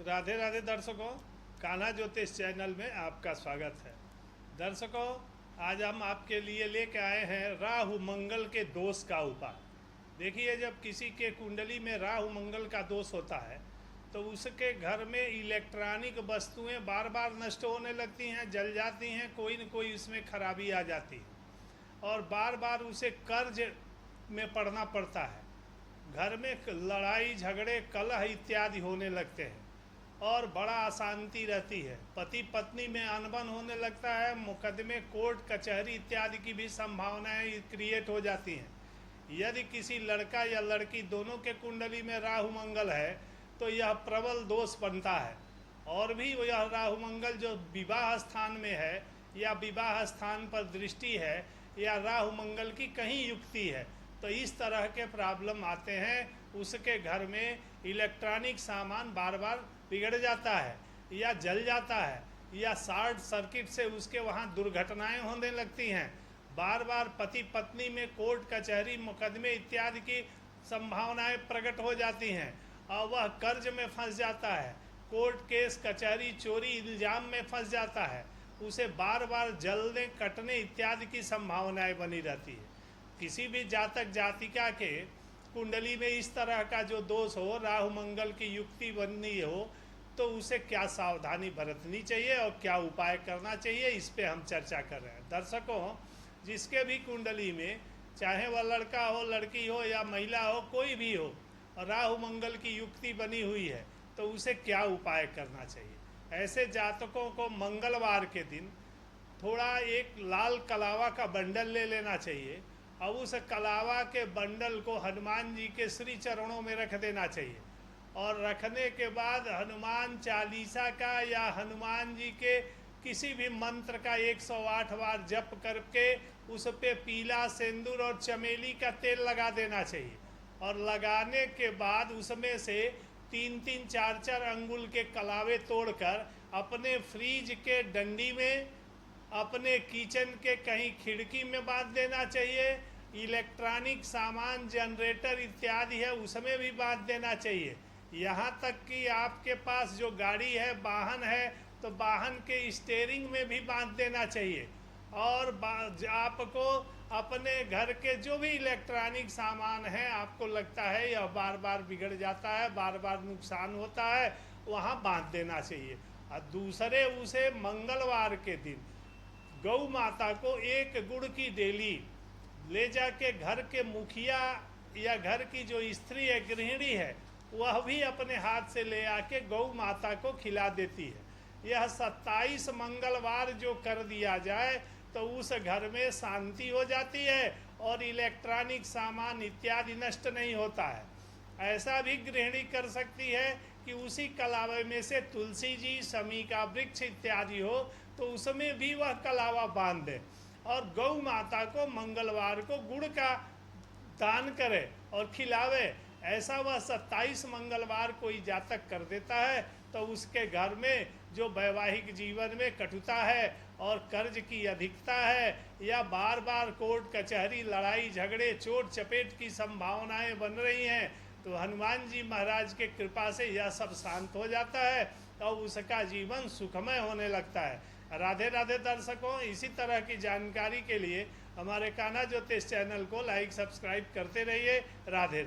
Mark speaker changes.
Speaker 1: राधे राधे दर्शकों, कान्हा ज्योतिष चैनल में आपका स्वागत है। दर्शकों, आज हम आपके लिए लेके आए हैं राहु मंगल के दोष का उपाय। देखिए, जब किसी के कुंडली में राहु मंगल का दोष होता है तो उसके घर में इलेक्ट्रॉनिक वस्तुएं बार बार नष्ट होने लगती हैं, जल जाती हैं, कोई न कोई उसमें खराबी आ जाती है और बार बार उसे कर्ज में पड़ना पड़ता है। घर में लड़ाई झगड़े कलह इत्यादि होने लगते हैं और बड़ा अशांति रहती है। पति पत्नी में अनबन होने लगता है, मुकदमे कोर्ट कचहरी इत्यादि की भी संभावनाएं क्रिएट हो जाती हैं। यदि किसी लड़का या लड़की दोनों के कुंडली में राहु मंगल है तो यह प्रबल दोष बनता है। और भी यह राहु मंगल जो विवाह स्थान में है या विवाह स्थान पर दृष्टि है या राहु मंगल की कहीं युक्ति है तो इस तरह के प्रॉब्लम आते हैं। उसके घर में इलेक्ट्रॉनिक सामान बार बार बिगड़ जाता है या जल जाता है या शॉर्ट सर्किट से उसके वहाँ दुर्घटनाएं होने लगती हैं। बार बार पति पत्नी में कोर्ट कचहरी मुकदमे इत्यादि की संभावनाएं प्रकट हो जाती हैं और वह कर्ज में फंस जाता है, कोर्ट केस कचहरी चोरी इल्ज़ाम में फंस जाता है। उसे बार बार जलने कटने इत्यादि की संभावनाएं बनी रहती है। किसी भी जातक जातिका के कुंडली में इस तरह का जो दोष हो, राहु मंगल की युक्ति बननी हो, तो उसे क्या सावधानी बरतनी चाहिए और क्या उपाय करना चाहिए, इस पे हम चर्चा कर रहे हैं। दर्शकों, जिसके भी कुंडली में, चाहे वह लड़का हो, लड़की हो या महिला हो, कोई भी हो, राहु मंगल की युक्ति बनी हुई है तो उसे क्या उपाय करना चाहिए। ऐसे जातकों को मंगलवार के दिन थोड़ा एक लाल कलावा का बंडल ले लेना चाहिए और उस कलावा के बंडल को हनुमान जी के श्री चरणों में रख देना चाहिए और रखने के बाद हनुमान चालीसा का या हनुमान जी के किसी भी मंत्र का 108 बार जप करके उस पे पीला सिंदूर और चमेली का तेल लगा देना चाहिए और लगाने के बाद उसमें से 3-3, 4-4 अंगुल के कलावे तोड़कर अपने फ्रिज के डंडी में, अपने किचन के कहीं खिड़की में बांध देना चाहिए। इलेक्ट्रॉनिक सामान जनरेटर इत्यादि है उसमें भी बांध देना चाहिए। यहाँ तक कि आपके पास जो गाड़ी है, वाहन है, तो वाहन के स्टीयरिंग में भी बांध देना चाहिए। और आपको अपने घर के जो भी इलेक्ट्रॉनिक सामान है, आपको लगता है यह बार बार बिगड़ जाता है, बार बार नुकसान होता है, वहाँ बांध देना चाहिए। और दूसरे उसे मंगलवार के दिन गौ माता को एक गुड़ की डेली ले जाके घर के मुखिया या घर की जो स्त्री है, गृहिणी है, वह भी अपने हाथ से ले आके गौ माता को खिला देती है। यह 27 मंगलवार जो कर दिया जाए तो उस घर में शांति हो जाती है और इलेक्ट्रॉनिक सामान इत्यादि नष्ट नहीं होता है। ऐसा भी गृहिणी कर सकती है कि उसी कलावे में से तुलसी जी, शमी का वृक्ष इत्यादि हो तो उसमें भी वह कलावा बांध दे और गौ माता को मंगलवार को गुड़ का दान करे और खिलावे। ऐसा वह 27 मंगलवार कोई जातक कर देता है तो उसके घर में जो वैवाहिक जीवन में कटुता है और कर्ज की अधिकता है या बार बार कोर्ट कचहरी लड़ाई झगड़े चोट चपेट की संभावनाएं बन रही हैं तो हनुमान जी महाराज के कृपा से यह सब शांत हो जाता है और उसका जीवन सुखमय होने लगता है। राधे राधे दर्शकों, इसी तरह की जानकारी के लिए हमारे कान्हा ज्योतिष चैनल को लाइक सब्सक्राइब करते रहिए। राधे राधे।